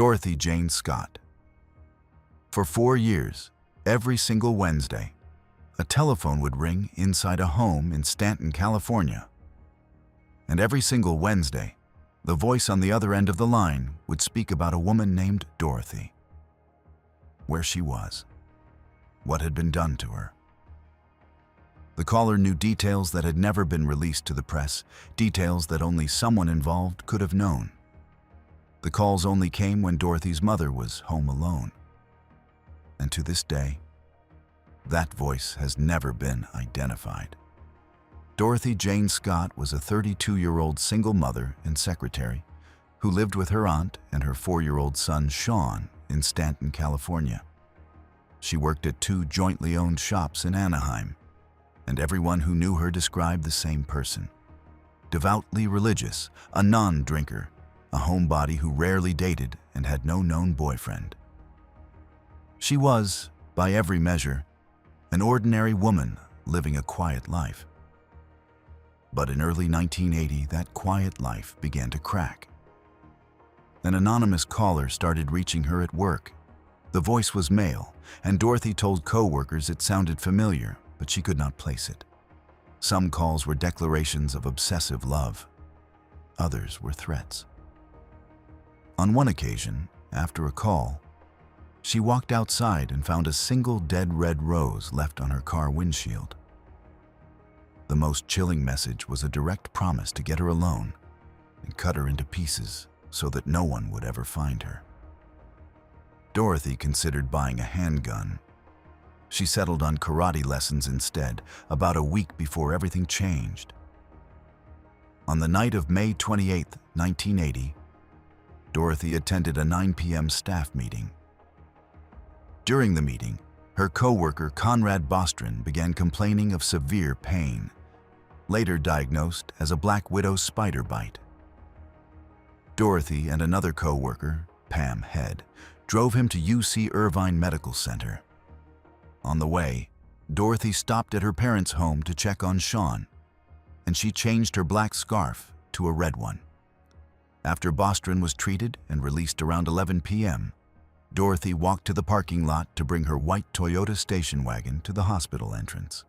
Dorothy Jane Scott. For 4 years, every single Wednesday, a telephone would ring inside a home in Stanton, California. And every single Wednesday, the voice on the other end of the line would speak about a woman named Dorothy. Where she was, what had been done to her. The caller knew details that had never been released to the press, details that only someone involved could have known. The calls only came when Dorothy's mother was home alone. And to this day, that voice has never been identified. Dorothy Jane Scott was a 32-year-old single mother and secretary who lived with her aunt and her 4-year-old son, Sean, in Stanton, California. She worked at 2 jointly owned shops in Anaheim, and everyone who knew her described the same person. Devoutly religious, a non-drinker, a homebody who rarely dated and had no known boyfriend. She was, by every measure, an ordinary woman living a quiet life. But in early 1980, that quiet life began to crack. An anonymous caller started reaching her at work. The voice was male, and Dorothy told co-workers it sounded familiar, but she could not place it. Some calls were declarations of obsessive love. Others were threats. On one occasion, after a call, she walked outside and found a single dead red rose left on her car windshield. The most chilling message was a direct promise to get her alone and cut her into pieces so that no one would ever find her. Dorothy considered buying a handgun. She settled on karate lessons instead, about a week before everything changed. On the night of May 28, 1980, Dorothy attended a 9 p.m. staff meeting. During the meeting, her co-worker Conrad Bostron began complaining of severe pain, later diagnosed as a black widow spider bite. Dorothy and another co-worker, Pam Head, drove him to UC Irvine Medical Center. On the way, Dorothy stopped at her parents' home to check on Sean, and she changed her black scarf to a red one. After Bostron was treated and released around 11 p.m., Dorothy walked to the parking lot to bring her white Toyota station wagon to the hospital entrance.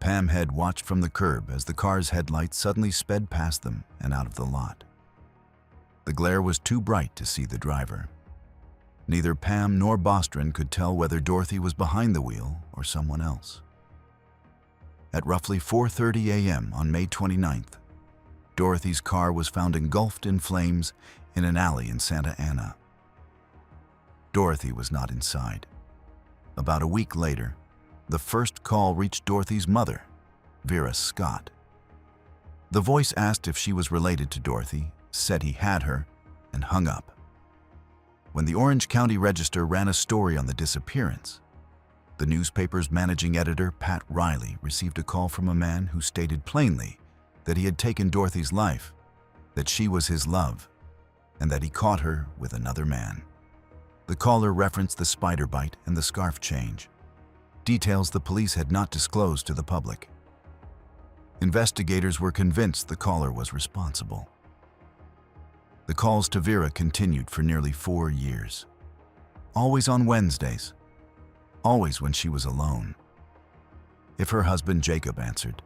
Pam Head watched from the curb as the car's headlights suddenly sped past them and out of the lot. The glare was too bright to see the driver. Neither Pam nor Bostron could tell whether Dorothy was behind the wheel or someone else. At roughly 4:30 a.m. on May 29th, Dorothy's car was found engulfed in flames in an alley in Santa Ana. Dorothy was not inside. About a week later, the first call reached Dorothy's mother, Vera Scott. The voice asked if she was related to Dorothy, said he had her, and hung up. When the Orange County Register ran a story on the disappearance, the newspaper's managing editor, Pat Riley, received a call from a man who stated plainly that he had taken Dorothy's life, that she was his love, and that he caught her with another man. The caller referenced the spider bite and the scarf change, details the police had not disclosed to the public. Investigators were convinced the caller was responsible. The calls to Vera continued for nearly 4 years. Always on Wednesdays, always when she was alone. If her husband Jacob answered,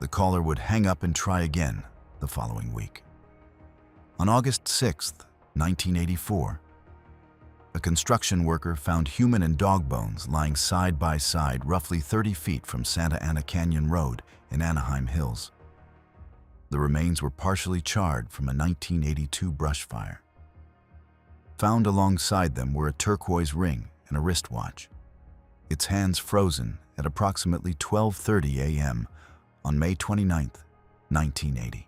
the caller would hang up and try again the following week. On August 6, 1984, a construction worker found human and dog bones lying side by side roughly 30 feet from Santa Ana Canyon Road in Anaheim Hills. The remains were partially charred from a 1982 brush fire. Found alongside them were a turquoise ring and a wristwatch, its hands frozen at approximately 12:30 a.m. on May 29, 1980.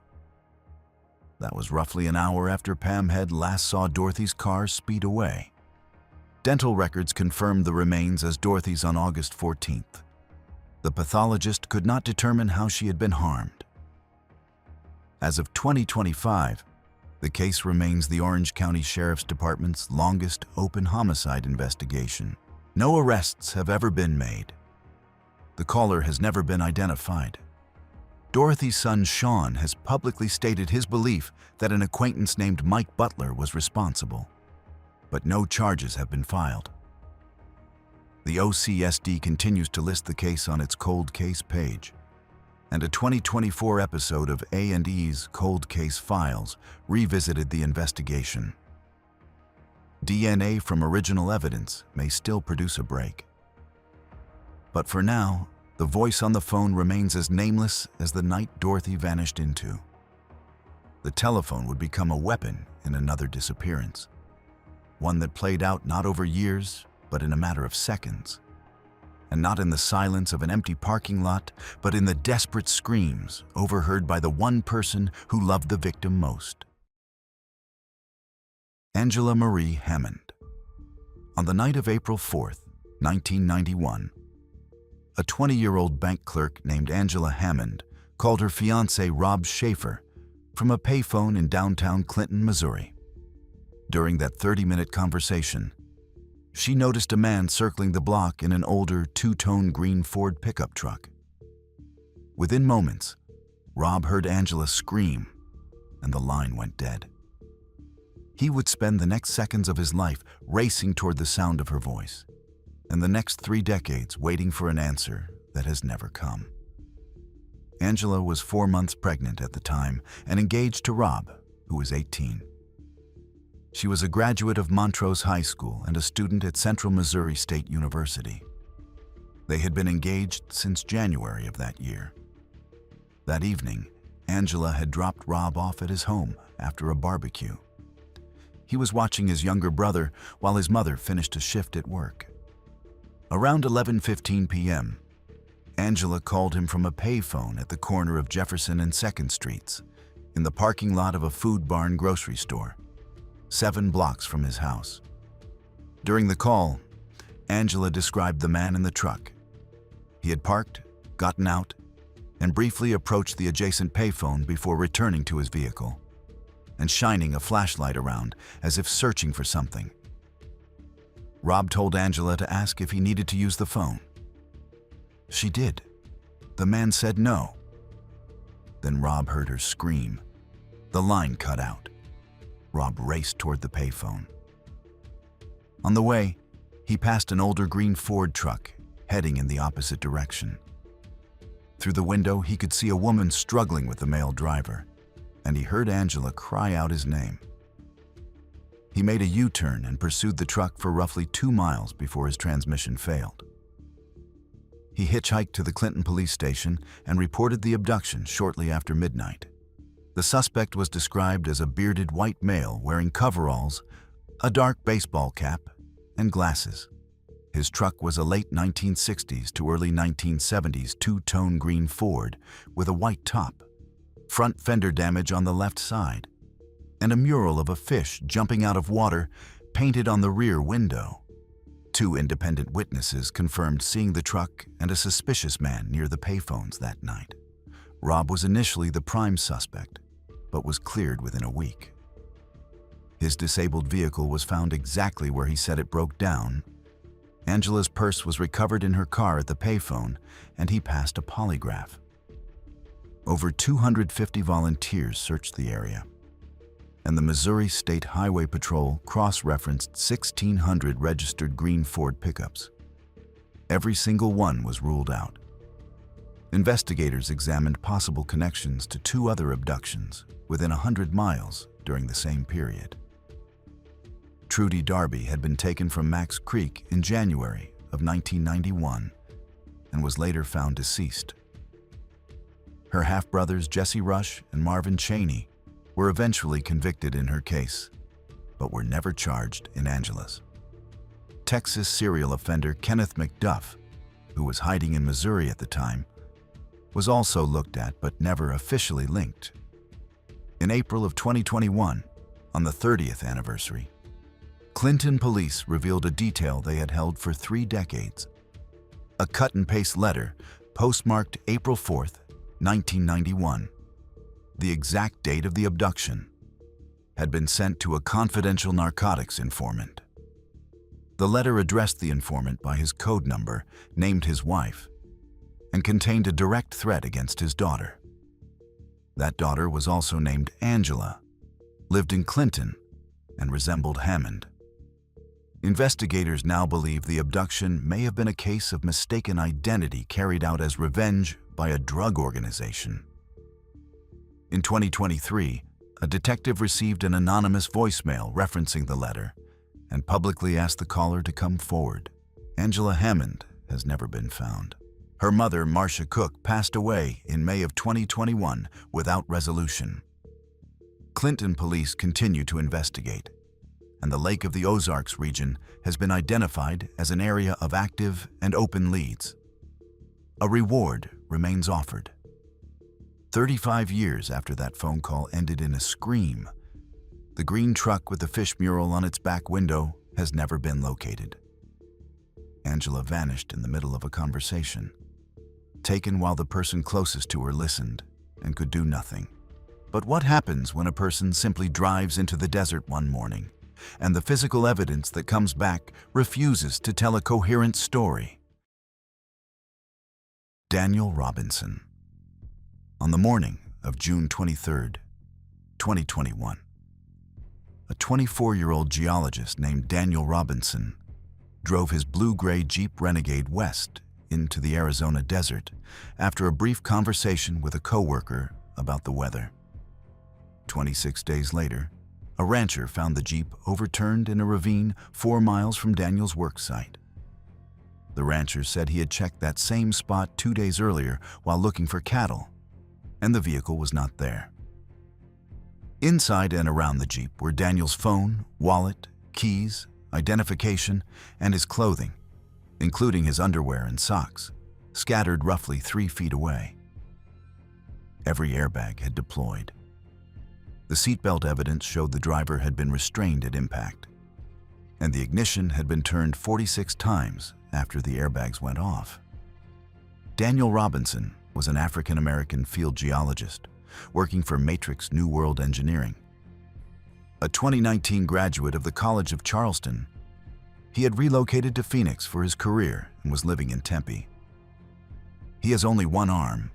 That was roughly an hour after Pam Head last saw Dorothy's car speed away. Dental records confirmed the remains as Dorothy's on August 14th. The pathologist could not determine how she had been harmed. As of 2025, the case remains the Orange County Sheriff's Department's longest open homicide investigation. No arrests have ever been made. The caller has never been identified. Dorothy's son Sean has publicly stated his belief that an acquaintance named Mike Butler was responsible. but no charges have been filed. The OCSD continues to list the case on its cold case page, and a 2024 episode of A&E's Cold Case Files revisited the investigation. DNA from original evidence may still produce a break. But for now, the voice on the phone remains as nameless as the night Dorothy vanished into. The telephone would become a weapon in another disappearance, one that played out not over years, but in a matter of seconds. And not in the silence of an empty parking lot, but in the desperate screams overheard by the one person who loved the victim most. Angela Marie Hammond. On the night of April 4th, 1991, a 20-year-old bank clerk named Angela Hammond called her fiancé Rob Schaefer from a payphone in downtown Clinton, Missouri. During that 30-minute conversation, she noticed a man circling the block in an older two-tone green Ford pickup truck. Within moments, Rob heard Angela scream, and the line went dead. He would spend the next seconds of his life racing toward the sound of her voice, and the next 3 decades waiting for an answer that has never come. Angela was 4 months pregnant at the time and engaged to Rob, who was 18. She was a graduate of Montrose High School and a student at Central Missouri State University. They had been engaged since January of that year. That evening, Angela had dropped Rob off at his home after a barbecue. He was watching his younger brother while his mother finished a shift at work. Around 11:15 p.m., Angela called him from a payphone at the corner of Jefferson and 2nd Streets, in the parking lot of a Food Barn grocery store, 7 blocks from his house. During the call, Angela described the man in the truck. He had parked, gotten out, and briefly approached the adjacent payphone before returning to his vehicle and shining a flashlight around as if searching for something. Rob told Angela to ask if he needed to use the phone. She did. The man said no. Then Rob heard her scream. The line cut out. Rob raced toward the payphone. On the way, he passed an older green Ford truck heading in the opposite direction. Through the window, he could see a woman struggling with the male driver, and he heard Angela cry out his name. He made a U-turn and pursued the truck for roughly 2 miles before his transmission failed. He hitchhiked to the Clinton police station and reported the abduction shortly after midnight. The suspect was described as a bearded white male wearing coveralls, a dark baseball cap, and glasses. His truck was a late 1960s to early 1970s two-tone green Ford with a white top, front fender damage on the left side, and a mural of a fish jumping out of water painted on the rear window. 2 independent witnesses confirmed seeing the truck and a suspicious man near the payphones that night. Rob was initially the prime suspect, but was cleared within a week. His disabled vehicle was found exactly where he said it broke down. Angela's purse was recovered in her car at the payphone, and he passed a polygraph. Over 250 volunteers searched the area, and the Missouri State Highway Patrol cross-referenced 1,600 registered green Ford pickups. Every single one was ruled out. Investigators examined possible connections to 2 other abductions within 100 miles during the same period. Trudy Darby had been taken from Max Creek in January of 1991 and was later found deceased. Her half-brothers Jesse Rush and Marvin Cheney were eventually convicted in her case, but were never charged in Angela's. Texas serial offender Kenneth McDuff, who was hiding in Missouri at the time, was also looked at but never officially linked. In April of 2021, on the 30th anniversary, Clinton police revealed a detail they had held for 3 decades. A cut-and-paste letter postmarked April 4th, 1991, the exact date of the abduction, had been sent to a confidential narcotics informant. The letter addressed the informant by his code number, named his wife, and contained a direct threat against his daughter. That daughter was also named Angela, lived in Clinton, and resembled Hammond. Investigators now believe the abduction may have been a case of mistaken identity carried out as revenge by a drug organization. In 2023, a detective received an anonymous voicemail referencing the letter and publicly asked the caller to come forward. Angela Hammond has never been found. Her mother, Marcia Cook, passed away in May of 2021 without resolution. Clinton police continue to investigate, and the Lake of the Ozarks region has been identified as an area of active and open leads. A reward remains offered. 35 years after that phone call ended in a scream, the green truck with the fish mural on its back window has never been located. Angela vanished in the middle of a conversation, taken while the person closest to her listened and could do nothing. But what happens when a person simply drives into the desert one morning and the physical evidence that comes back refuses to tell a coherent story? Daniel Robinson. On the morning of June 23, 2021, a 24-year-old geologist named Daniel Robinson drove his blue-gray Jeep Renegade west into the Arizona desert after a brief conversation with a coworker about the weather. 26 days later, a rancher found the Jeep overturned in a ravine 4 miles from Daniel's work site. The rancher said he had checked that same spot 2 days earlier while looking for cattle, and the vehicle was not there. Inside and around the Jeep were Daniel's phone, wallet, keys, identification, and his clothing, including his underwear and socks, scattered roughly 3 feet away. Every airbag had deployed. The seatbelt evidence showed the driver had been restrained at impact, and the ignition had been turned 46 times after the airbags went off. Daniel Robinson was an African-American field geologist working for Matrix New World Engineering. A 2019 graduate of the College of Charleston, he had relocated to Phoenix for his career and was living in Tempe. He has only one arm,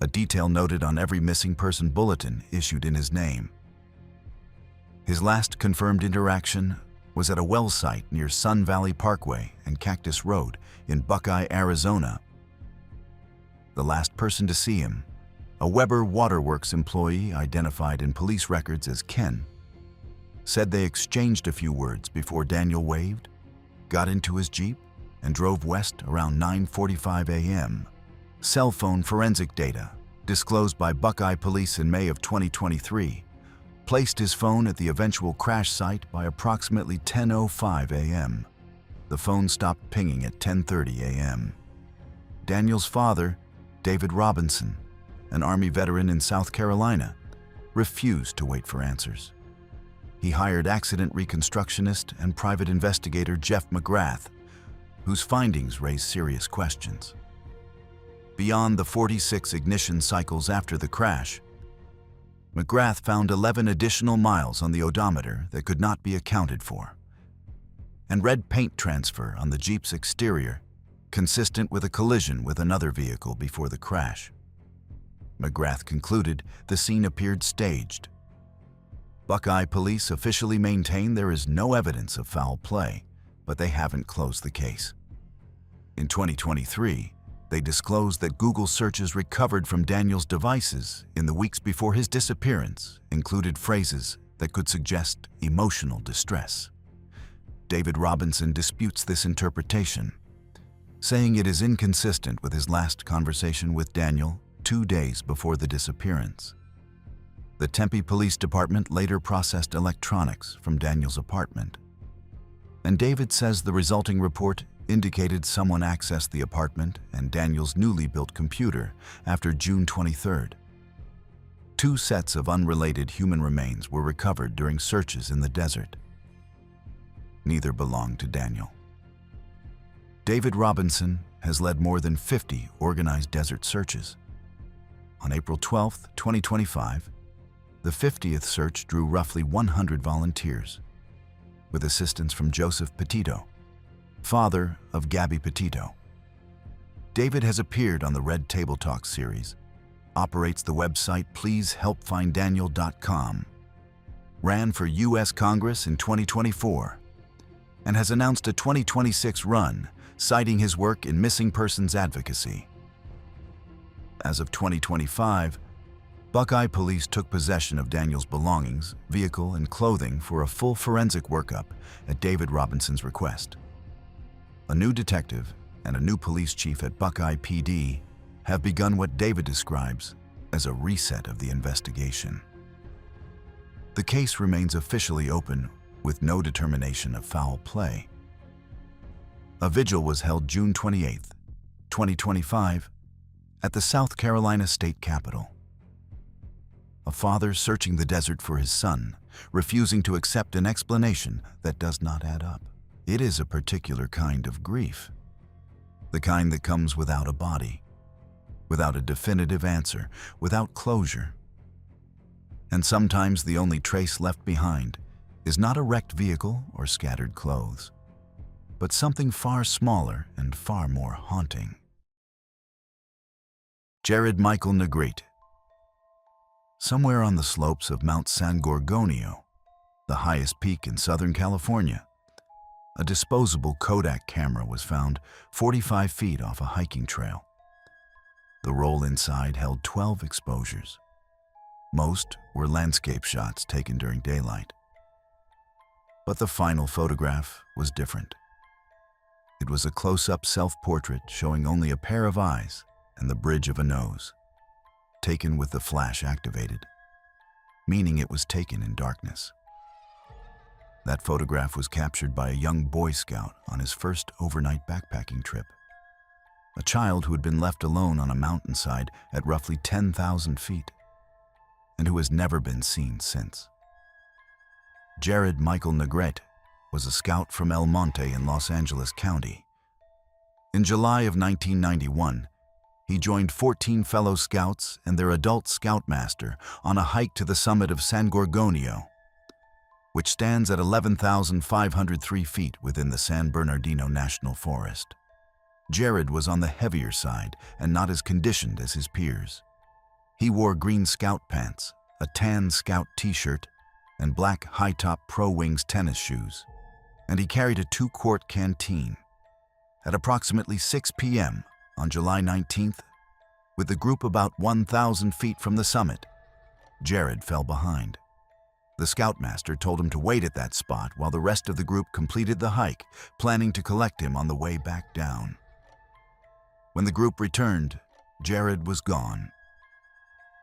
a detail noted on every missing person bulletin issued in his name. His last confirmed interaction was at a well site near Sun Valley Parkway and Cactus Road in Buckeye, Arizona. The last person to see him, a Weber Waterworks employee identified in police records as Ken, said they exchanged a few words before Daniel waved, got into his Jeep, and drove west around 9:45 a.m. Cell phone forensic data, disclosed by Buckeye Police in May of 2023, placed his phone at the eventual crash site by approximately 10:05 a.m. The phone stopped pinging at 10:30 a.m. Daniel's father, David Robinson, an Army veteran in South Carolina, refused to wait for answers. He hired accident reconstructionist and private investigator Jeff McGrath, whose findings raised serious questions. Beyond the 46 ignition cycles after the crash, McGrath found 11 additional miles on the odometer that could not be accounted for, and red paint transfer on the Jeep's exterior, consistent with a collision with another vehicle before the crash. McGrath concluded the scene appeared staged. Buckeye Police officially maintain there is no evidence of foul play, but they haven't closed the case. In 2023, they disclosed that Google searches recovered from Daniel's devices in the weeks before his disappearance included phrases that could suggest emotional distress. David Robinson disputes this interpretation, saying it is inconsistent with his last conversation with Daniel 2 days before the disappearance. The Tempe Police Department later processed electronics from Daniel's apartment, and David says the resulting report indicated someone accessed the apartment and Daniel's newly built computer after June 23rd. 2 sets of unrelated human remains were recovered during searches in the desert. Neither belonged to Daniel. David Robinson has led more than 50 organized desert searches. On April 12, 2025, the 50th search drew roughly 100 volunteers, with assistance from Joseph Petito, father of Gabby Petito. David has appeared on the Red Table Talk series, operates the website pleasehelpfinddaniel.com, ran for U.S. Congress in 2024, and has announced a 2026 run, citing his work in missing persons advocacy. As of 2025, Buckeye police took possession of Daniel's belongings, vehicle, and clothing for a full forensic workup at David Robinson's request. A new detective and a new police chief at Buckeye PD have begun what David describes as a reset of the investigation. The case remains officially open with no determination of foul play. A vigil was held June 28, 2025, at the South Carolina State Capitol. A father searching the desert for his son, refusing to accept an explanation that does not add up. It is a particular kind of grief, the kind that comes without a body, without a definitive answer, without closure. And sometimes the only trace left behind is not a wrecked vehicle or scattered clothes, but something far smaller and far more haunting. Jared Michael Negrete. Somewhere on the slopes of Mount San Gorgonio, the highest peak in Southern California, a disposable Kodak camera was found 45 feet off a hiking trail. The roll inside held 12 exposures. Most were landscape shots taken during daylight. But the final photograph was different. It was a close-up self-portrait showing only a pair of eyes and the bridge of a nose, taken with the flash activated, meaning it was taken in darkness. That photograph was captured by a young Boy Scout on his first overnight backpacking trip, a child who had been left alone on a mountainside at roughly 10,000 feet, and who has never been seen since. Jared Michael Negrete was a scout from El Monte in Los Angeles County. In July of 1991, he joined 14 fellow scouts and their adult scoutmaster on a hike to the summit of San Gorgonio, which stands at 11,503 feet within the San Bernardino National Forest. Jared was on the heavier side and not as conditioned as his peers. He wore green scout pants, a tan scout t-shirt, and black high-top Pro Wings tennis shoes, and he carried a 2-quart canteen. At approximately 6 p.m. on July 19th, with the group about 1,000 feet from the summit, Jared fell behind. The scoutmaster told him to wait at that spot while the rest of the group completed the hike, planning to collect him on the way back down. When the group returned, Jared was gone.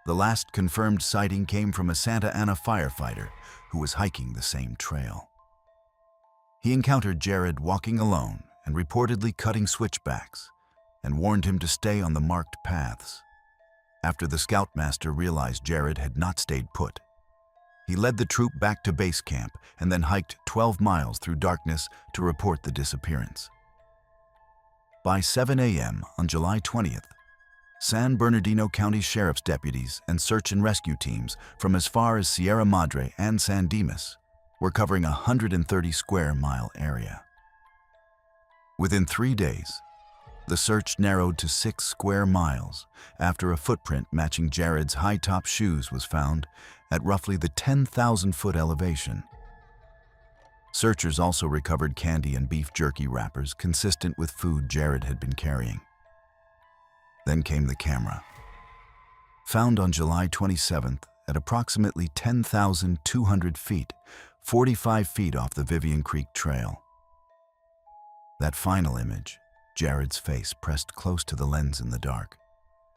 The last confirmed sighting came from a Santa Ana firefighter who was hiking the same trail. He encountered Jared walking alone and reportedly cutting switchbacks, and warned him to stay on the marked paths. After the scoutmaster realized Jared had not stayed put, he led the troop back to base camp and then hiked 12 miles through darkness to report the disappearance. By 7 a.m. on July 20th, San Bernardino County Sheriff's deputies and search and rescue teams from as far as Sierra Madre and San Dimas were covering a 130 square mile area. Within 3 days, the search narrowed to 6 square miles after a footprint matching Jared's high-top shoes was found at roughly the 10,000-foot elevation. Searchers also recovered candy and beef jerky wrappers consistent with food Jared had been carrying. Then came the camera. Found on July 27th at approximately 10,200 feet, 45 feet off the Vivian Creek Trail. That final image, Jared's face pressed close to the lens in the dark,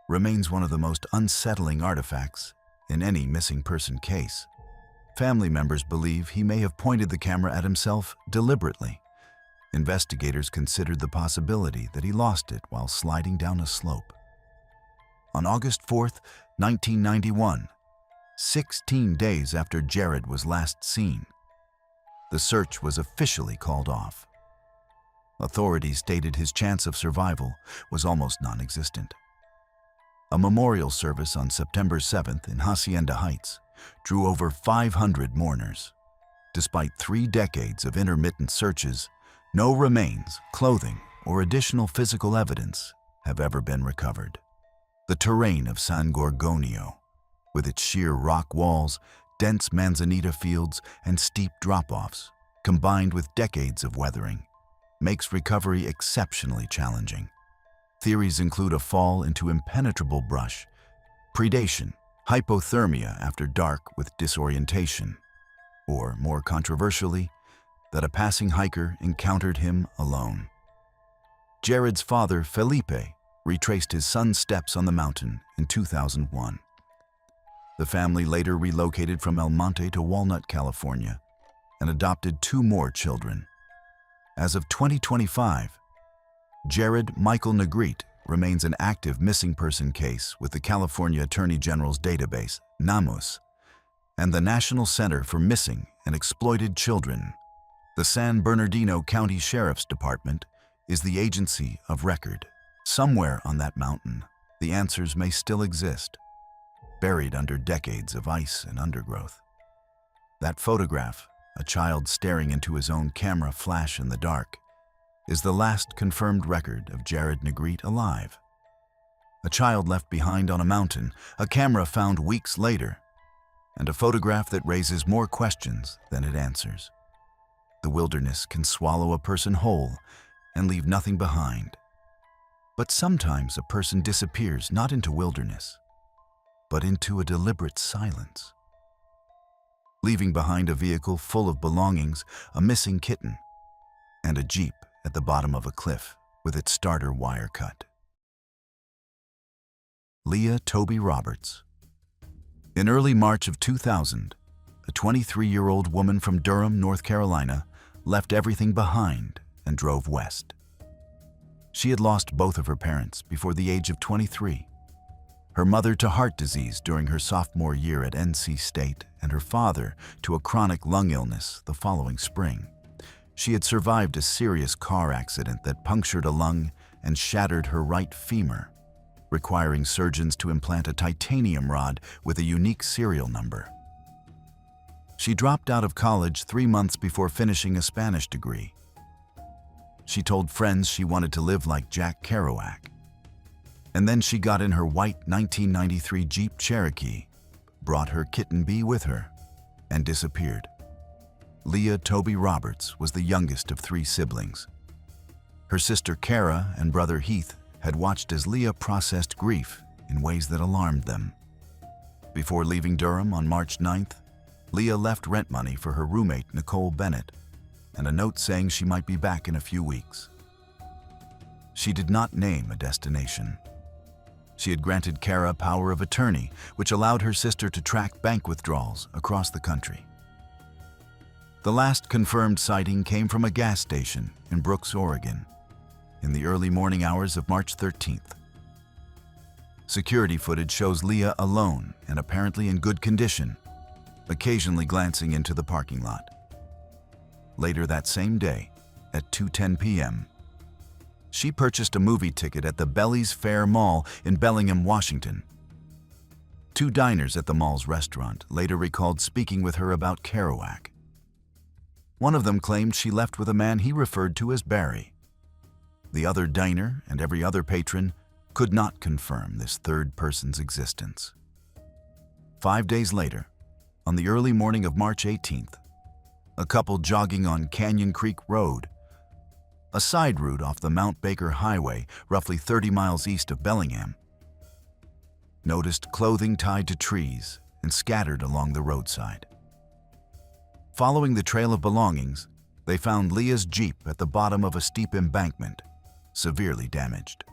remains one of the most unsettling artifacts in any missing person case. Family members believe he may have pointed the camera at himself deliberately. Investigators considered the possibility that he lost it while sliding down a slope. On August 4th, 1991, 16 days after Jared was last seen, the search was officially called off. Authorities stated his chance of survival was almost non-existent. A memorial service on September 7th in Hacienda Heights drew over 500 mourners. Despite 3 decades of intermittent searches, no remains, clothing, or additional physical evidence have ever been recovered. The terrain of San Gorgonio, with its sheer rock walls, dense manzanita fields, and steep drop-offs, combined with decades of weathering, makes recovery exceptionally challenging. Theories include a fall into impenetrable brush, predation, hypothermia after dark with disorientation, or, more controversially, that a passing hiker encountered him alone. Jared's father, Felipe, retraced his son's steps on the mountain in 2001. The family later relocated from El Monte to Walnut, California, and adopted 2 more children. As of 2025, Jared Michael Negrete remains an active missing person case with the California Attorney General's database, NAMUS, and the National Center for Missing and Exploited Children. The San Bernardino County Sheriff's Department is the agency of record. Somewhere on that mountain, the answers may still exist, buried under decades of ice and undergrowth. That photograph, a child staring into his own camera flash in the dark, is the last confirmed record of Jared Negrete alive. A child left behind on a mountain, a camera found weeks later, and a photograph that raises more questions than it answers. The wilderness can swallow a person whole and leave nothing behind. But sometimes a person disappears not into wilderness, but into a deliberate silence, leaving behind a vehicle full of belongings, a missing kitten, and a Jeep at the bottom of a cliff with its starter wire cut. Leah Toby Roberts. In early March of 2000, a 23-year-old woman from Durham, North Carolina, left everything behind and drove west. She had lost both of her parents before the age of 23. Her mother to heart disease during her sophomore year at NC State, and her father to a chronic lung illness the following spring. She had survived a serious car accident that punctured a lung and shattered her right femur, requiring surgeons to implant a titanium rod with a unique serial number. She dropped out of college 3 months before finishing a Spanish degree. She told friends she wanted to live like Jack Kerouac. And then she got in her white 1993 Jeep Cherokee, brought her kitten Bee with her, and disappeared. Leah Toby Roberts was the youngest of 3 siblings. Her sister Kara and brother Heath had watched as Leah processed grief in ways that alarmed them. Before leaving Durham on March 9th, Leah left rent money for her roommate Nicole Bennett and a note saying she might be back in a few weeks. She did not name a destination. She had granted Kara power of attorney, which allowed her sister to track bank withdrawals across the country. The last confirmed sighting came from a gas station in Brooks, Oregon, in the early morning hours of March 13th. Security footage shows Leah alone and apparently in good condition, occasionally glancing into the parking lot. Later that same day, at 2:10 p.m., she purchased a movie ticket at the Belly's Fair Mall in Bellingham, Washington. 2 diners at the mall's restaurant later recalled speaking with her about Kerouac. One of them claimed she left with a man he referred to as Barry. The other diner and every other patron could not confirm this third person's existence. 5 days later, on the early morning of March 18th, a couple jogging on Canyon Creek Road, a side route off the Mount Baker Highway, roughly 30 miles east of Bellingham, noticed clothing tied to trees and scattered along the roadside. Following the trail of belongings, they found Leah's Jeep at the bottom of a steep embankment, severely damaged.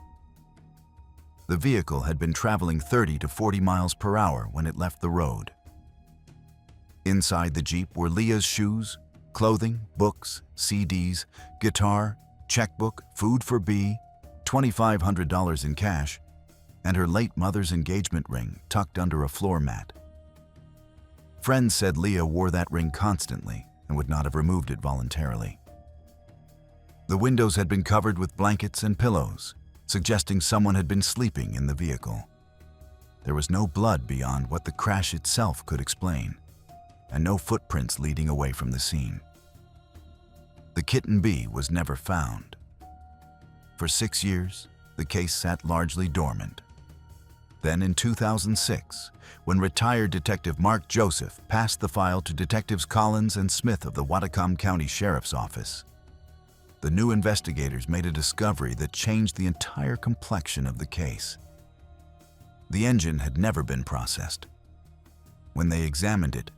The vehicle had been traveling 30 to 40 miles per hour when it left the road. Inside the Jeep were Leah's shoes, clothing, books, CDs, guitar, checkbook, food for Bee, $2,500 in cash, and her late mother's engagement ring tucked under a floor mat. Friends said Leah wore that ring constantly and would not have removed it voluntarily. The windows had been covered with blankets and pillows, suggesting someone had been sleeping in the vehicle. There was no blood beyond what the crash itself could explain, and no footprints leading away from the scene. The kitten Bee was never found. For 6 years, the case sat largely dormant. Then in 2006, when retired Detective Mark Joseph passed the file to Detectives Collins and Smith of the Whatcom County Sheriff's Office, the new investigators made a discovery that changed the entire complexion of the case. The engine had never been processed. When they examined it,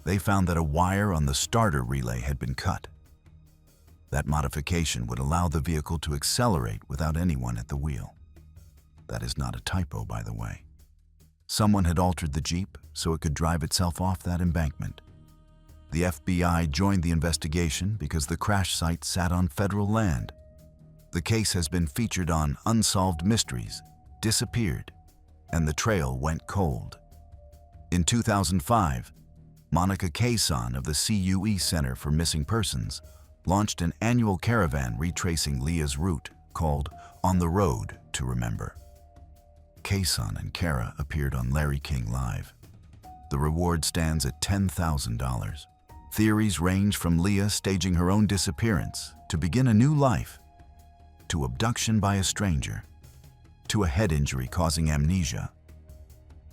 they found that a wire on the starter relay had been cut. That modification would allow the vehicle to accelerate without anyone at the wheel. That is not a typo, by the way. Someone had altered the Jeep so it could drive itself off that embankment. The FBI joined the investigation because the crash site sat on federal land. The case has been featured on Unsolved Mysteries, Disappeared, and The Trail Went Cold. In 2005, Monica Kayson of the CUE Center for Missing Persons launched an annual caravan retracing Leah's route called On the Road to Remember. Kayson and Kara appeared on Larry King Live. The reward stands at $10,000. Theories range from Leah staging her own disappearance to begin a new life, to abduction by a stranger, to a head injury causing amnesia,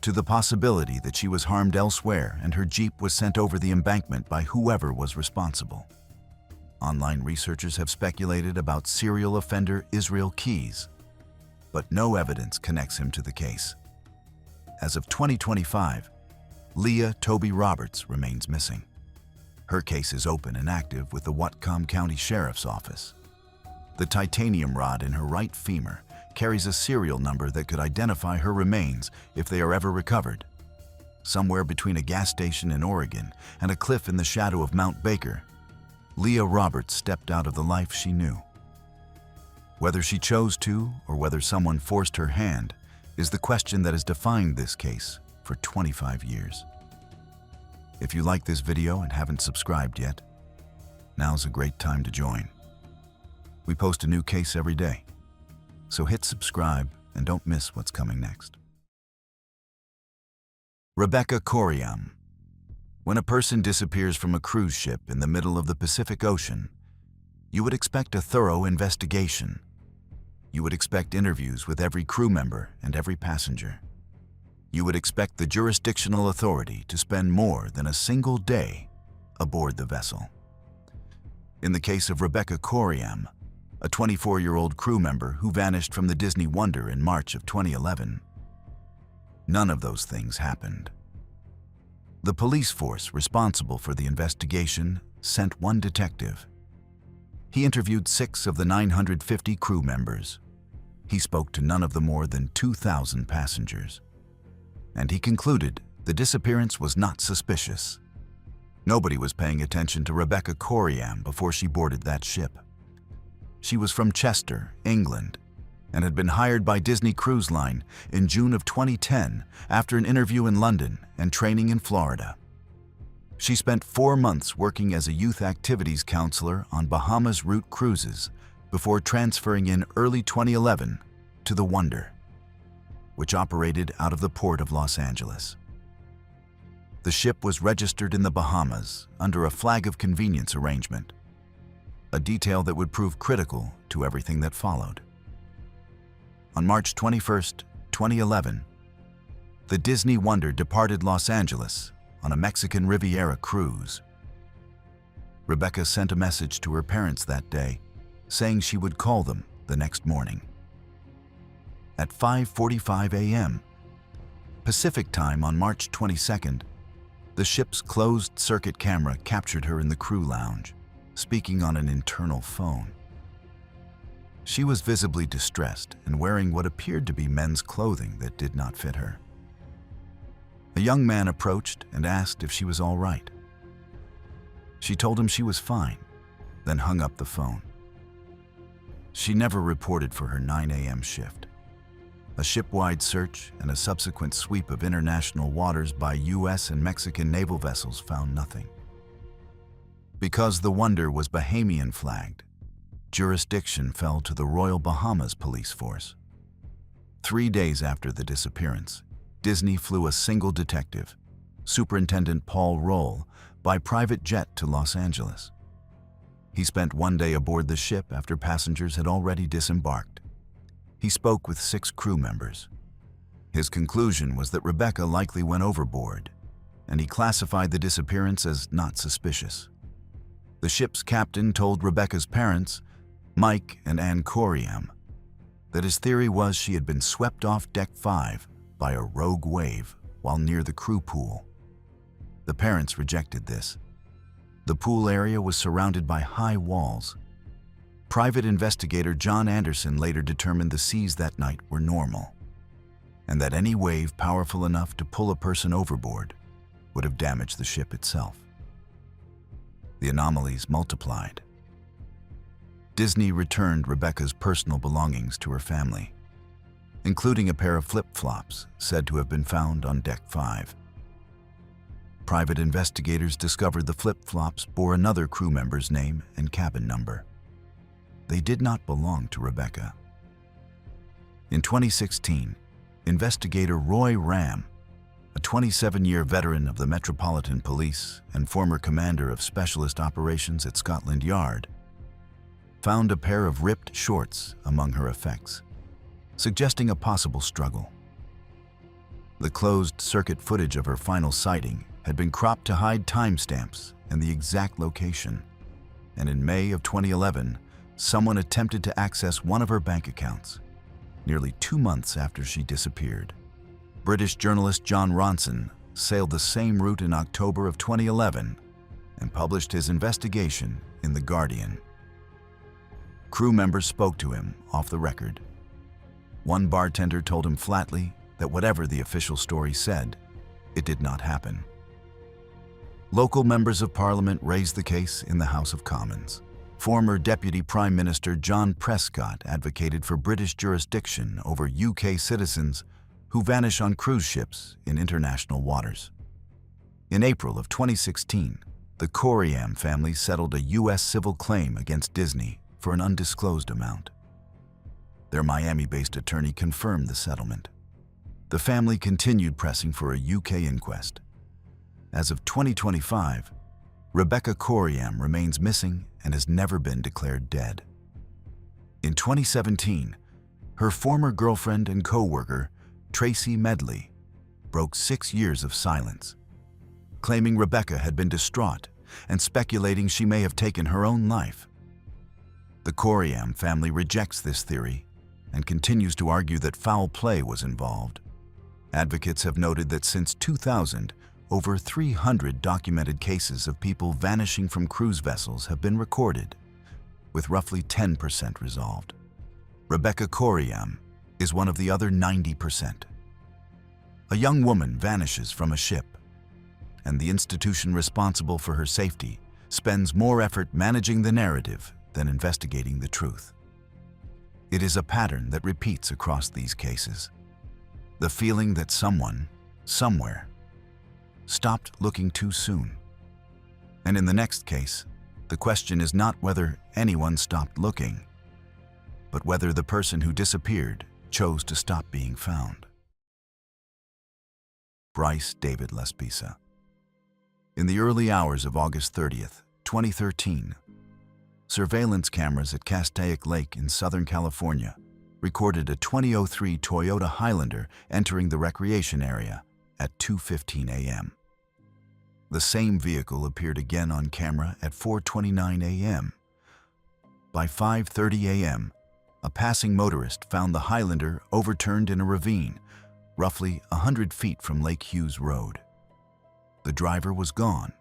to the possibility that she was harmed elsewhere and her Jeep was sent over the embankment by whoever was responsible. Online researchers have speculated about serial offender Israel Keys, but no evidence connects him to the case. As of 2025, Leah Toby Roberts remains missing. Her case is open and active with the Whatcom County Sheriff's Office. The titanium rod in her right femur carries a serial number that could identify her remains if they are ever recovered. Somewhere between a gas station in Oregon and a cliff in the shadow of Mount Baker, Leah Roberts stepped out of the life she knew. Whether she chose to or whether someone forced her hand is the question that has defined this case for 25 years. If you like this video and haven't subscribed yet, now's a great time to join. We post a new case every day, so hit subscribe and don't miss what's coming next. Rebecca Coriam. When a person disappears from a cruise ship in the middle of the Pacific Ocean, you would expect a thorough investigation. You would expect interviews with every crew member and every passenger. You would expect the jurisdictional authority to spend more than a single day aboard the vessel. In the case of Rebecca Coriam, a 24-year-old crew member who vanished from the Disney Wonder in March of 2011, none of those things happened. The police force responsible for the investigation sent one detective. He interviewed 6 of the 950 crew members. He spoke to none of the more than 2,000 passengers. And he concluded the disappearance was not suspicious. Nobody was paying attention to Rebecca Coriam before she boarded that ship. She was from Chester, England, and had been hired by Disney Cruise Line in June of 2010 after an interview in London and training in Florida. She spent 4 months working as a youth activities counselor on Bahamas route cruises before transferring in early 2011 to the Wonder, which operated out of the port of Los Angeles. The ship was registered in the Bahamas under a flag of convenience arrangement, a detail that would prove critical to everything that followed. On March 21, 2011, the Disney Wonder departed Los Angeles on a Mexican Riviera cruise. Rebecca sent a message to her parents that day, saying she would call them the next morning. At 5:45 a.m. Pacific time on March 22nd, the ship's closed-circuit camera captured her in the crew lounge, speaking on an internal phone. She was visibly distressed and wearing what appeared to be men's clothing that did not fit her. A young man approached and asked if she was all right. She told him she was fine, then hung up the phone. She never reported for her 9 a.m. shift. A ship-wide search and a subsequent sweep of international waters by U.S. and Mexican naval vessels found nothing. Because the Wonder was Bahamian flagged, jurisdiction fell to the Royal Bahamas Police Force. 3 days after the disappearance, Disney flew a single detective, Superintendent Paul Roll, by private jet to Los Angeles. He spent 1 day aboard the ship after passengers had already disembarked. He spoke with 6 crew members. His conclusion was that Rebecca likely went overboard, and he classified the disappearance as not suspicious. The ship's captain told Rebecca's parents, Mike and Ann Coriam, that his theory was she had been swept off Deck 5 by a rogue wave while near the crew pool. The parents rejected this. The pool area was surrounded by high walls. Private investigator John Anderson later determined the seas that night were normal, and that any wave powerful enough to pull a person overboard would have damaged the ship itself. The anomalies multiplied. Disney returned Rebecca's personal belongings to her family, including a pair of flip-flops said to have been found on Deck 5. Private investigators discovered the flip-flops bore another crew member's name and cabin number. They did not belong to Rebecca. In 2016, investigator Roy Ram, a 27-year veteran of the Metropolitan Police and former commander of Specialist Operations at Scotland Yard, found a pair of ripped shorts among her effects, suggesting a possible struggle. The closed-circuit footage of her final sighting had been cropped to hide timestamps and the exact location, and in May of 2011, someone attempted to access one of her bank accounts, nearly 2 months after she disappeared. British journalist John Ronson sailed the same route in October of 2011 and published his investigation in The Guardian. Crew members spoke to him off the record. One bartender told him flatly that whatever the official story said, it did not happen. Local members of Parliament raised the case in the House of Commons. Former Deputy Prime Minister John Prescott advocated for British jurisdiction over UK citizens who vanish on cruise ships in international waters. In April of 2016, the Coriam family settled a U.S. civil claim against Disney for an undisclosed amount. Their Miami-based attorney confirmed the settlement. The family continued pressing for a UK inquest. As of 2025, Rebecca Coriam remains missing and has never been declared dead. In 2017, her former girlfriend and co-worker, Tracy Medley, broke 6 years of silence, claiming Rebecca had been distraught and speculating she may have taken her own life. The Coriam family rejects this theory and continues to argue that foul play was involved. Advocates have noted that since 2000, over 300 documented cases of people vanishing from cruise vessels have been recorded, with roughly 10% resolved. Rebecca Coriam is one of the other 90%. A young woman vanishes from a ship, and the institution responsible for her safety spends more effort managing the narrative than investigating the truth. It is a pattern that repeats across these cases. The feeling that someone, somewhere, stopped looking too soon. And in the next case, the question is not whether anyone stopped looking, but whether the person who disappeared chose to stop being found. Bryce David Laspisa. In the early hours of August 30th, 2013, surveillance cameras at Castaic Lake in Southern California recorded a 2003 Toyota Highlander entering the recreation area at 2:15 a.m. The same vehicle appeared again on camera at 4:29 a.m. By 5:30 a.m., a passing motorist found the Highlander overturned in a ravine, roughly 100 feet from Lake Hughes Road. The driver was gone.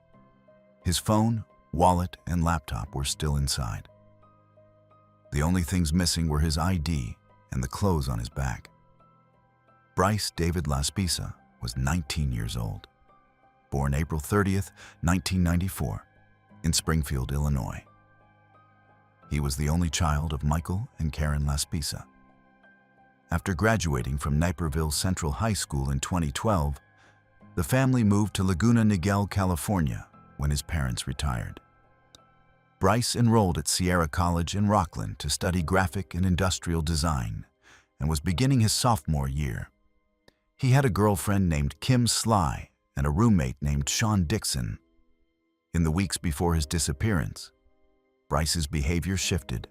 His phone, wallet, and laptop were still inside. The only things missing were his ID and the clothes on his back. Bryce David Laspisa was 19 years old, born April 30th, 1994, in Springfield, Illinois. He was the only child of Michael and Karen Laspisa. After graduating from Naperville Central High School in 2012, the family moved to Laguna Niguel, California, when his parents retired. Bryce enrolled at Sierra College in Rockland to study graphic and industrial design and was beginning his sophomore year. He had a girlfriend named Kim Sly and a roommate named Sean Dixon. In the weeks before his disappearance, Bryce's behavior shifted.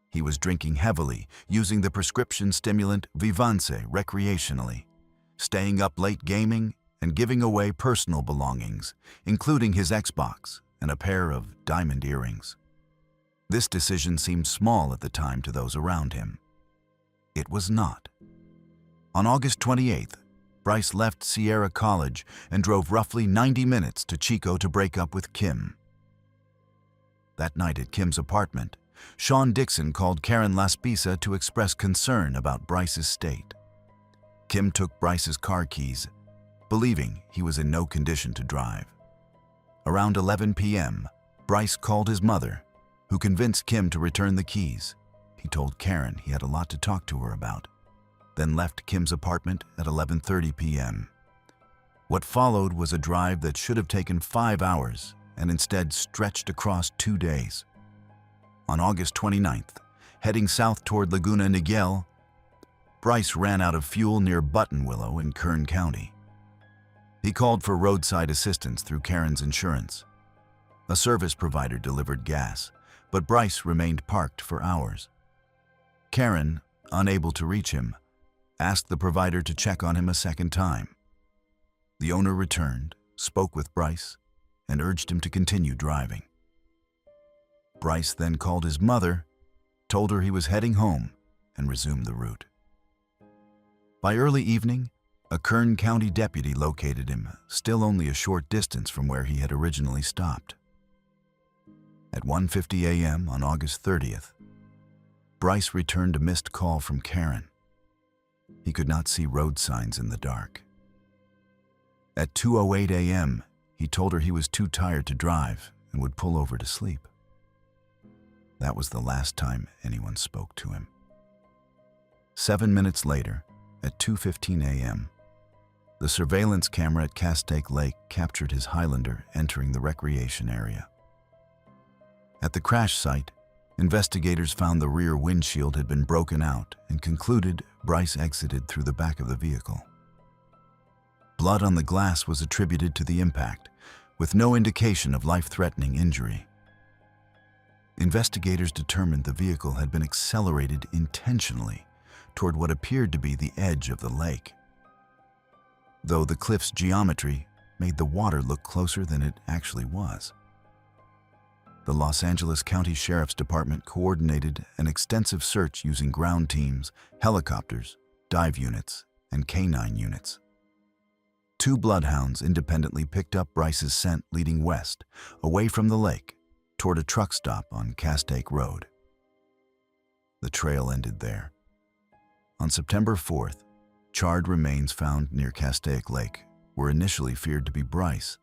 He was drinking heavily, using the prescription stimulant Vivance recreationally, staying up late gaming, and giving away personal belongings, including his Xbox and a pair of diamond earrings. This decision seemed small at the time to those around him. It was not. On August 28th, Bryce left Sierra College and drove roughly 90 minutes to Chico to break up with Kim. That night at Kim's apartment, Sean Dixon called Karen Laspisa to express concern about Bryce's state. Kim took Bryce's car keys, believing he was in no condition to drive. Around 11 p.m., Bryce called his mother, who convinced Kim to return the keys. He told Karen he had a lot to talk to her about, then left Kim's apartment at 11:30 p.m. What followed was a drive that should have taken 5 hours and instead stretched across 2 days. On August 29th, heading south toward Laguna Niguel, Bryce ran out of fuel near Buttonwillow in Kern County. He called for roadside assistance through Karen's insurance. A service provider delivered gas, but Bryce remained parked for hours. Karen, unable to reach him, asked the provider to check on him a second time. The owner returned, spoke with Bryce, and urged him to continue driving. Bryce then called his mother, told her he was heading home, and resumed the route. By early evening, a Kern County deputy located him, still only a short distance from where he had originally stopped. At 1:50 a.m. on August 30th, Bryce returned a missed call from Karen. He could not see road signs in the dark. At 2:08 a.m., he told her he was too tired to drive and would pull over to sleep. That was the last time anyone spoke to him. 7 minutes later, at 2:15 a.m., the surveillance camera at Castaic Lake captured his Highlander entering the recreation area. At the crash site, investigators found the rear windshield had been broken out and concluded Bryce exited through the back of the vehicle. Blood on the glass was attributed to the impact, with no indication of life-threatening injury. Investigators determined the vehicle had been accelerated intentionally toward what appeared to be the edge of the lake, though the cliff's geometry made the water look closer than it actually was. The Los Angeles County Sheriff's Department coordinated an extensive search using ground teams, helicopters, dive units, and canine units. 2 bloodhounds independently picked up Bryce's scent leading west, away from the lake, toward a truck stop on Castaic Road. The trail ended there. On September 4th, charred remains found near Castaic Lake were initially feared to be Bryce,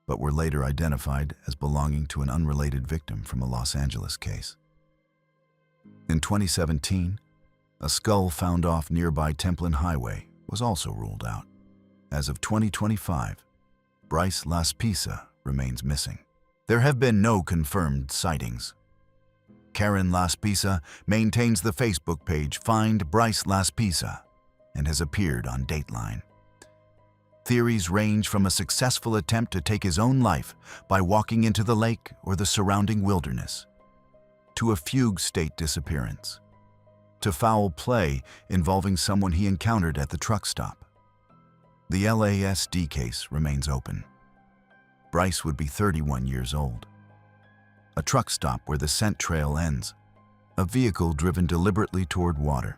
but were later identified as belonging to an unrelated victim from a Los Angeles case. In 2017, a skull found off nearby Templin Highway was also ruled out. As of 2025, Bryce Laspisa remains missing. There have been no confirmed sightings. Karen Laspisa maintains the Facebook page Find Bryce Laspisa and has appeared on Dateline. Theories range from a successful attempt to take his own life by walking into the lake or the surrounding wilderness, to a fugue state disappearance, to foul play involving someone he encountered at the truck stop. The LASD case remains open. Bryce would be 31 years old. A truck stop where the scent trail ends, a vehicle driven deliberately toward water.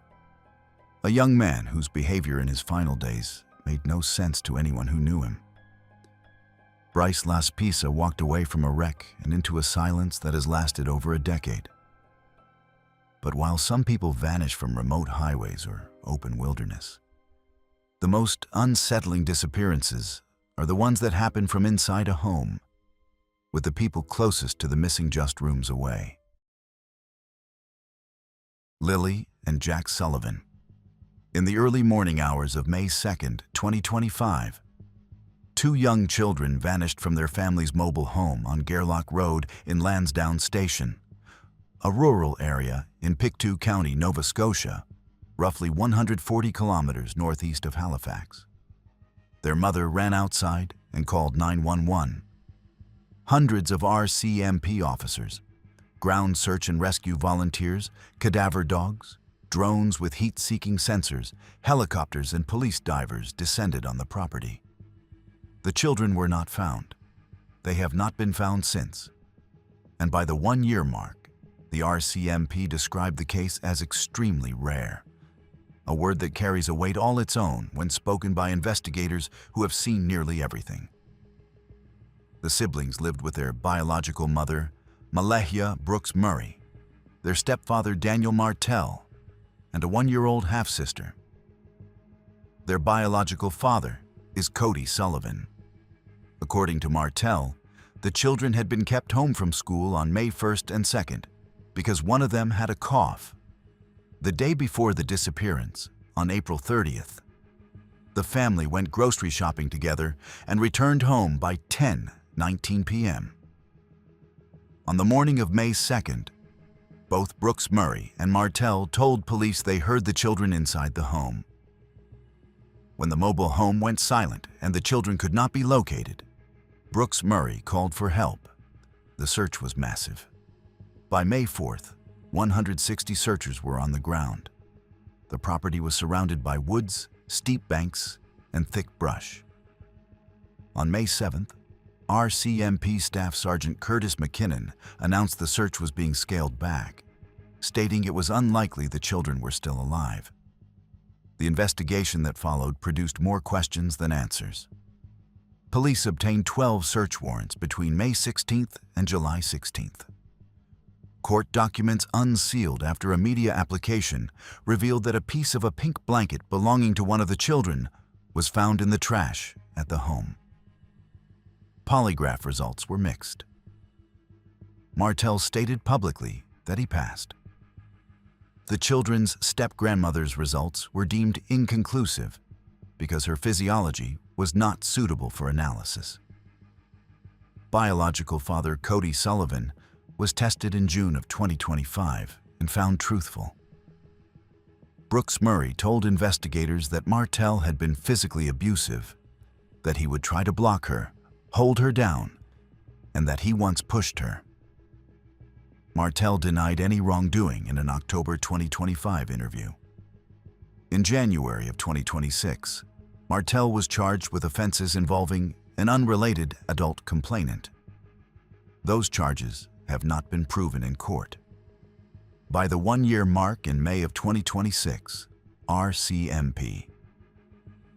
A young man whose behavior in his final days made no sense to anyone who knew him. Bryce Laspisa walked away from a wreck and into a silence that has lasted over a decade. But while some people vanish from remote highways or open wilderness, the most unsettling disappearances are the ones that happen from inside a home, with the people closest to the missing just rooms away. Lily and Jack Sullivan. In the early morning hours of May 2nd, 2025, 2 young children vanished from their family's mobile home on Gerlach Road in Lansdowne Station, a rural area in Pictou County, Nova Scotia, roughly 140 kilometers northeast of Halifax. Their mother ran outside and called 911. Hundreds of RCMP officers, ground search and rescue volunteers, cadaver dogs, Drones with heat-seeking sensors, helicopters, and police divers descended on the property. The children were not found. They have not been found since. And by the 1-year mark, the RCMP described the case as extremely rare, a word that carries a weight all its own when spoken by investigators who have seen nearly everything. The siblings lived with their biological mother, Leah Brooks Murray, their stepfather Daniel Martell, and a 1-year-old half-sister. Their biological father is Cody Sullivan. According to Martell, the children had been kept home from school on May 1st and 2nd because one of them had a cough. The day before the disappearance, on April 30th, the family went grocery shopping together and returned home by 10:19 p.m. On the morning of May 2nd, both Brooks Murray and Martell told police they heard the children inside the home. When the mobile home went silent and the children could not be located, Brooks Murray called for help. The search was massive. By May 4th, 160 searchers were on the ground. The property was surrounded by woods, steep banks, and thick brush. On May 7th, RCMP Staff Sergeant Curtis McKinnon announced the search was being scaled back, stating it was unlikely the children were still alive. The investigation that followed produced more questions than answers. Police obtained 12 search warrants between May 16th and July 16th. Court documents unsealed after a media application revealed that a piece of a pink blanket belonging to one of the children was found in the trash at the home. Polygraph results were mixed. Martell stated publicly that he passed. The children's step-grandmother's results were deemed inconclusive because her physiology was not suitable for analysis. Biological father Cody Sullivan was tested in June of 2025 and found truthful. Brooks Murray told investigators that Martell had been physically abusive, that he would try to block her, hold her down, and that he once pushed her. Martell denied any wrongdoing in an October 2025 interview. In January of 2026, Martell was charged with offenses involving an unrelated adult complainant. Those charges have not been proven in court. By the 1-year mark in May of 2026, RCMP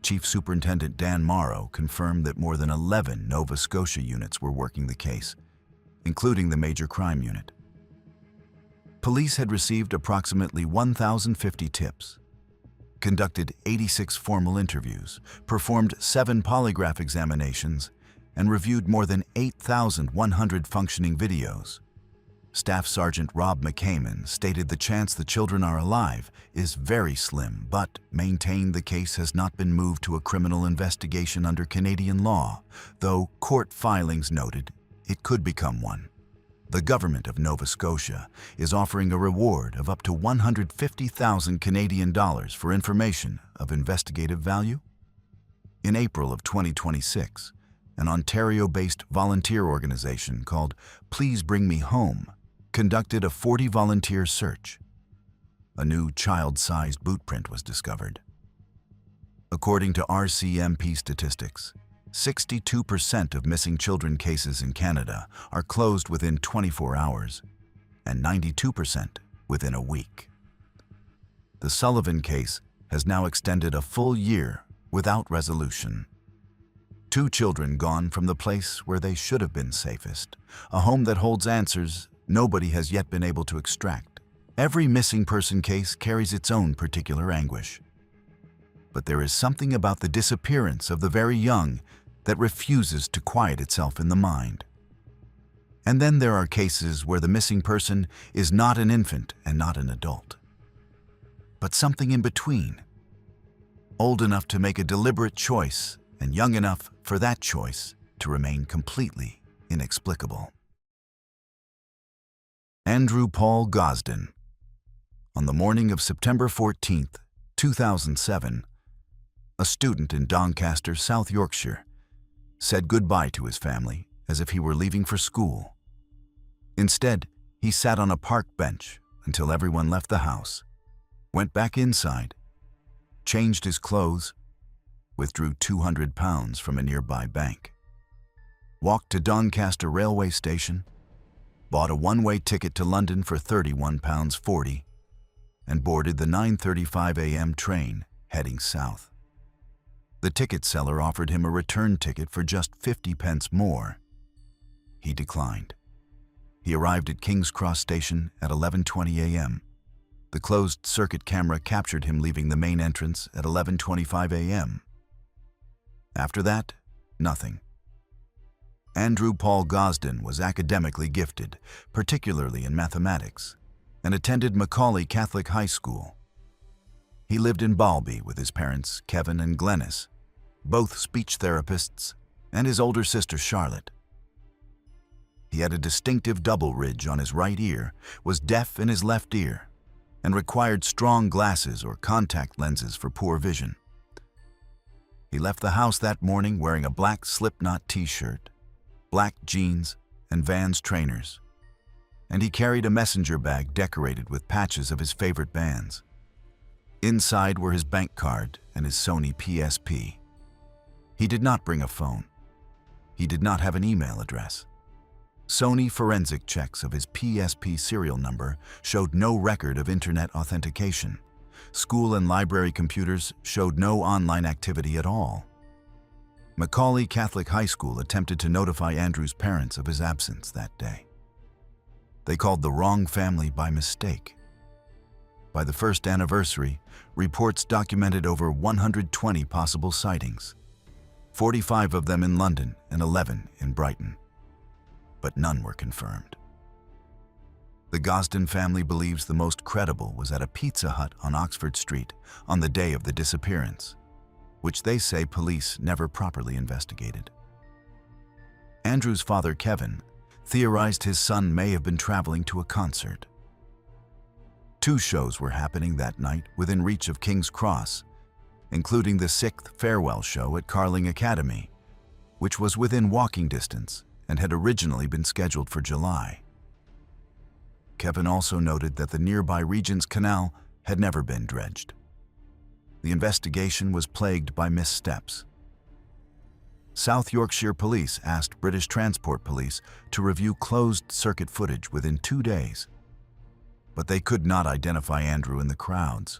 Chief Superintendent Dan Morrow confirmed that more than 11 Nova Scotia units were working the case, including the Major Crime Unit. Police had received approximately 1,050 tips, conducted 86 formal interviews, performed 7 polygraph examinations, and reviewed more than 8,100 functioning videos. Staff Sergeant Rob McCammon stated the chance the children are alive is very slim, but maintained the case has not been moved to a criminal investigation under Canadian law, though court filings noted it could become one. The government of Nova Scotia is offering a reward of up to 150,000 Canadian dollars for information of investigative value. In April of 2026, an Ontario-based volunteer organization called Please Bring Me Home conducted a 40-volunteer search. A new child-sized boot print was discovered. According to RCMP statistics, 62% of missing children cases in Canada are closed within 24 hours, and 92% within a week. The Sullivan case has now extended a full year without resolution. 2 children gone from the place where they should have been safest, a home that holds answers nobody has yet been able to extract. Every missing person case carries its own particular anguish. But there is something about the disappearance of the very young that refuses to quiet itself in the mind. And then there are cases where the missing person is not an infant and not an adult, but something in between, old enough to make a deliberate choice and young enough for that choice to remain completely inexplicable. Andrew Paul Gosden. On the morning of September 14th, 2007, a student in Doncaster, South Yorkshire, said goodbye to his family as if he were leaving for school. Instead, he sat on a park bench until everyone left the house. went back inside, changed his clothes, withdrew £200 from a nearby bank, walked to Doncaster railway station, bought a one-way ticket to London for £31.40, and boarded the 9:35 a.m. train heading south. The ticket seller offered him a return ticket for just 50 pence more. He declined. He arrived at King's Cross Station at 11:20 a.m. The closed-circuit camera captured him leaving the main entrance at 11:25 a.m. After that, nothing. Andrew Paul Gosden was academically gifted, particularly in mathematics, and attended Macaulay Catholic High School. He lived in Balby with his parents, Kevin and Glenys, both speech therapists, and his older sister, Charlotte. He had a distinctive double ridge on his right ear, was deaf in his left ear, and required strong glasses or contact lenses for poor vision. He left the house that morning wearing a black Slipknot t-shirt, black jeans, and Vans trainers, and he carried a messenger bag decorated with patches of his favorite bands. Inside were his bank card and his Sony PSP. He did not bring a phone. He did not have an email address. Sony forensic checks of his PSP serial number showed no record of internet authentication. School and library computers showed no online activity at all. Macaulay Catholic High School attempted to notify Andrew's parents of his absence that day. They called the wrong family by mistake. By the first anniversary, reports documented over 120 possible sightings, 45 of them in London and 11 in Brighton. But none were confirmed. The Gosden family believes the most credible was at a Pizza Hut on Oxford Street on the day of the disappearance, which they say police never properly investigated. Andrew's father, Kevin, theorized his son may have been traveling to a concert. 2 shows were happening that night within reach of King's Cross, including the 6th farewell show at Carling Academy, which was within walking distance and had originally been scheduled for July. Kevin also noted that the nearby Regent's Canal had never been dredged. The investigation was plagued by missteps. South Yorkshire Police asked British Transport Police to review closed-circuit footage within 2 days, but they could not identify Andrew in the crowds.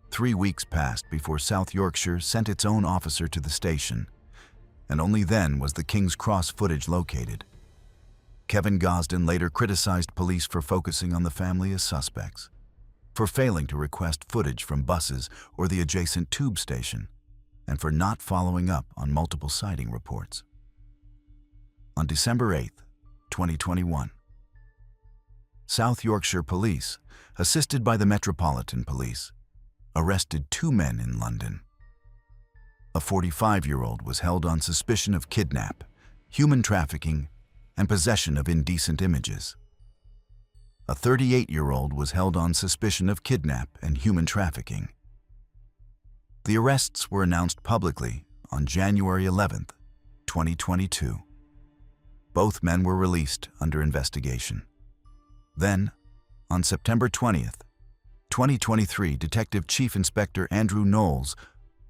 3 weeks passed before South Yorkshire sent its own officer to the station, and only then was the King's Cross footage located. Kevin Gosden later criticized police for focusing on the family as suspects, for failing to request footage from buses or the adjacent tube station, and for not following up on multiple sighting reports. On December 8, 2021, South Yorkshire Police, assisted by the Metropolitan Police, arrested 2 men in London. A 45-year-old was held on suspicion of kidnap, human trafficking, and possession of indecent images. A 38-year-old was held on suspicion of kidnap and human trafficking. The arrests were announced publicly on January 11, 2022. Both men were released under investigation. Then, on September 20th, 2023, Detective Chief Inspector Andrew Knowles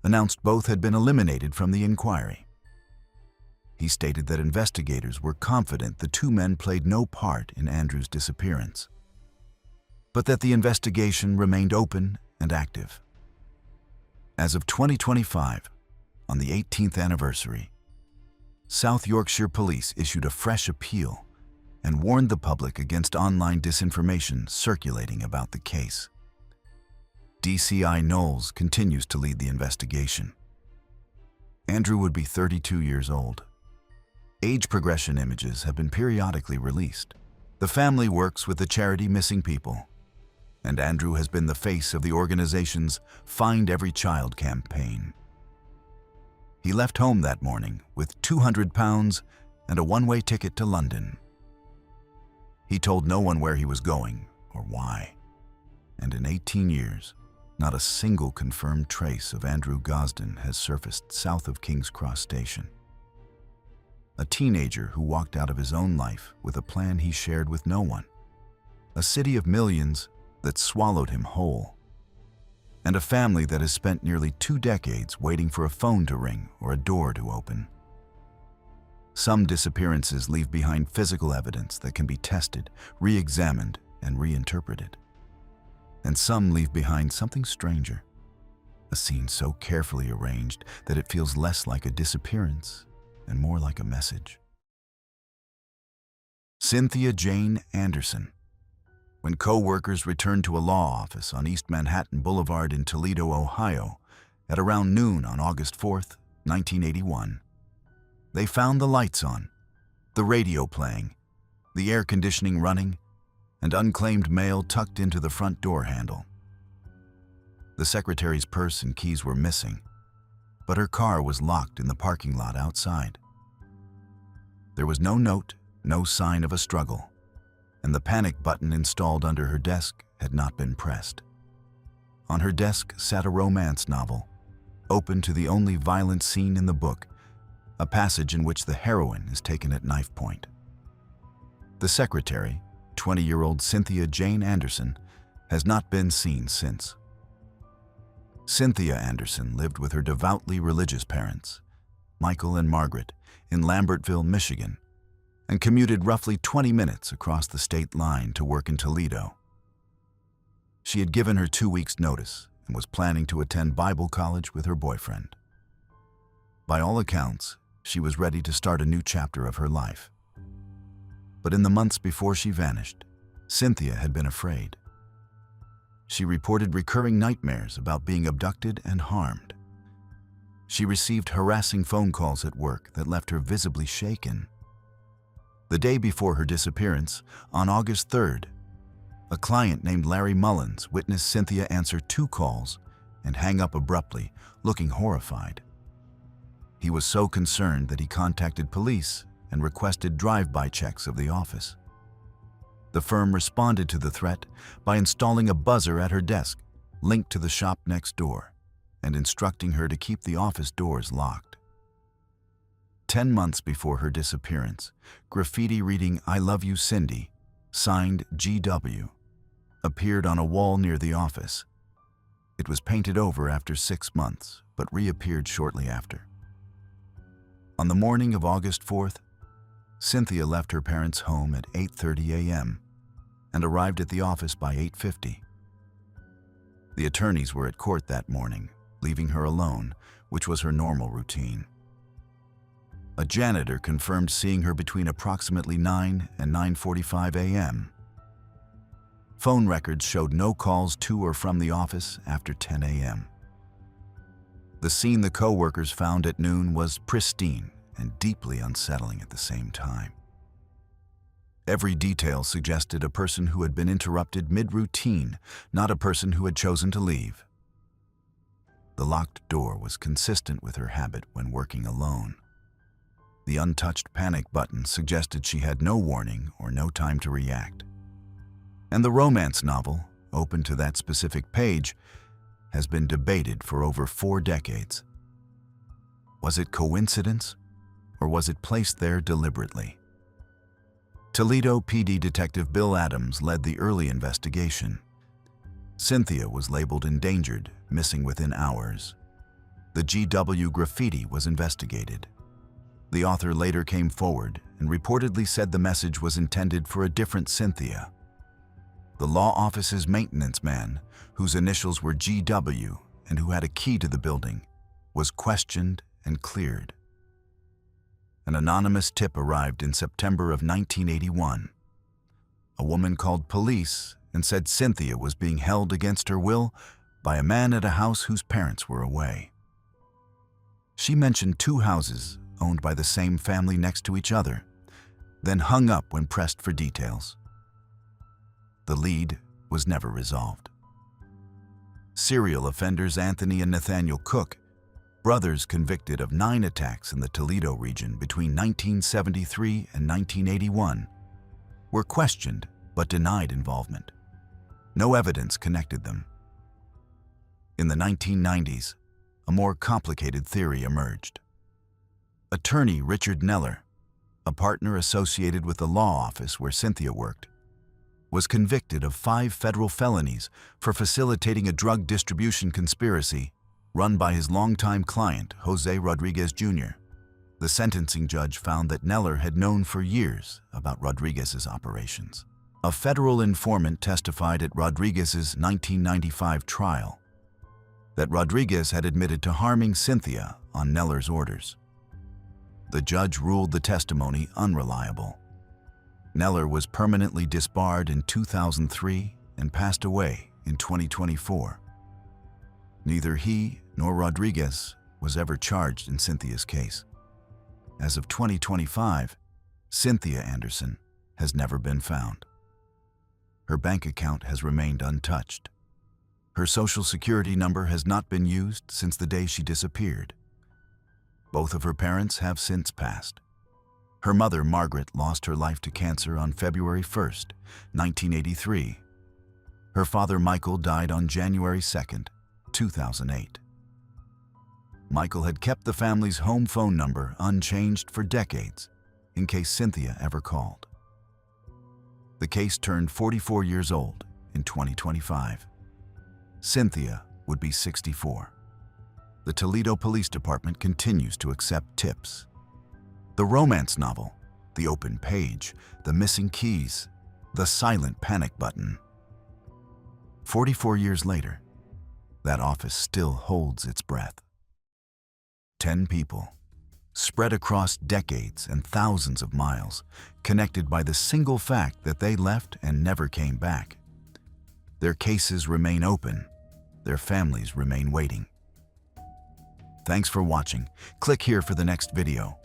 announced both had been eliminated from the inquiry. He stated that investigators were confident the 2 men played no part in Andrew's disappearance, but that the investigation remained open and active. As of 2025, on the 18th anniversary, South Yorkshire Police issued a fresh appeal and warned the public against online disinformation circulating about the case. DCI Knowles continues to lead the investigation. Andrew would be 32 years old. Age progression images have been periodically released. The family works with the charity Missing People, and Andrew has been the face of the organization's Find Every Child campaign. He left home that morning with £200 and a one-way ticket to London. He told no one where he was going or why, and in 18 years, not a single confirmed trace of Andrew Gosden has surfaced south of King's Cross Station. A teenager who walked out of his own life with a plan he shared with no one. A city of millions that swallowed him whole. and a family that has spent nearly 2 decades waiting for a phone to ring or a door to open. Some disappearances leave behind physical evidence that can be tested, re-examined, and reinterpreted. And some leave behind something stranger, a scene so carefully arranged that it feels less like a disappearance and more like a message. Cynthia Jane Anderson. When co-workers returned to a law office on East Manhattan Boulevard in Toledo, Ohio, at around noon on August 4th, 1981, they found the lights on, the radio playing, the air conditioning running, and unclaimed mail tucked into the front door handle. The secretary's purse and keys were missing, but her car was locked in the parking lot outside. There was no note, no sign of a struggle, and the panic button installed under her desk had not been pressed. On her desk sat a romance novel, open to the only violent scene in the book, a passage in which the heroine is taken at knife point. The secretary, 20-year-old Cynthia Jane Anderson, has not been seen since. Cynthia Anderson lived with her devoutly religious parents, Michael and Margaret, in Lambertville, Michigan, and commuted roughly 20 minutes across the state line to work in Toledo. She had given her 2 weeks' notice and was planning to attend Bible college with her boyfriend. By all accounts, she was ready to start a new chapter of her life. But in the months before she vanished, Cynthia had been afraid. She reported recurring nightmares about being abducted and harmed. She received harassing phone calls at work that left her visibly shaken. The day before her disappearance, on August 3rd, a client named Larry Mullins witnessed Cynthia answer 2 calls and hang up abruptly, looking horrified. He was so concerned that he contacted police and requested drive-by checks of the office. The firm responded to the threat by installing a buzzer at her desk, linked to the shop next door, and instructing her to keep the office doors locked. 10 months before her disappearance, graffiti reading "I love you, Cindy," signed GW, appeared on a wall near the office. It was painted over after 6 months, but reappeared shortly after. On the morning of August 4th, Cynthia left her parents' home at 8:30 a.m. and arrived at the office by 8:50. The attorneys were at court that morning, leaving her alone, which was her normal routine. A janitor confirmed seeing her between approximately 9 and 9:45 a.m. Phone records showed no calls to or from the office after 10 a.m. The scene the co-workers found at noon was pristine and deeply unsettling at the same time. Every detail suggested a person who had been interrupted mid-routine, not a person who had chosen to leave. The locked door was consistent with her habit when working alone. The untouched panic button suggested she had no warning or no time to react. And the romance novel, open to that specific page, has been debated for over 4 decades. Was it coincidence, or was it placed there deliberately? Toledo PD Detective Bill Adams led the early investigation. Cynthia was labeled endangered, missing within hours. The GW graffiti was investigated. The author later came forward and reportedly said the message was intended for a different Cynthia. The law office's maintenance man, whose initials were GW and who had a key to the building, was questioned and cleared. An anonymous tip arrived in September of 1981. A woman called police and said Cynthia was being held against her will by a man at a house whose parents were away. She mentioned 2 houses owned by the same family next to each other, then hung up when pressed for details. The lead was never resolved. Serial offenders Anthony and Nathaniel Cook, brothers convicted of 9 attacks in the Toledo region between 1973 and 1981, were questioned but denied involvement. No evidence connected them. In the 1990s, a more complicated theory emerged. Attorney Richard Neller, a partner associated with the law office where Cynthia worked, was convicted of 5 federal felonies for facilitating a drug distribution conspiracy run by his longtime client, Jose Rodriguez Jr. The sentencing judge found that Neller had known for years about Rodriguez's operations. A federal informant testified at Rodriguez's 1995 trial that Rodriguez had admitted to harming Cynthia on Neller's orders. The judge ruled the testimony unreliable. Neller was permanently disbarred in 2003 and passed away in 2024. Neither he nor Rodriguez was ever charged in Cynthia's case. As of 2025, Cynthia Anderson has never been found. Her bank account has remained untouched. Her Social Security number has not been used since the day she disappeared. Both of her parents have since passed. Her mother, Margaret, lost her life to cancer on February 1, 1983. Her father, Michael, died on January 2, 2008. Michael had kept the family's home phone number unchanged for decades in case Cynthia ever called. The case turned 44 years old in 2025. Cynthia would be 64. The Toledo Police Department continues to accept tips. The romance novel, the open page, the missing keys, the silent panic button. 44 years later, that office still holds its breath. 10 people, spread across decades and thousands of miles, connected by the single fact that they left and never came back. Their cases remain open. Their families remain waiting. Thanks for watching. Click here for the next video.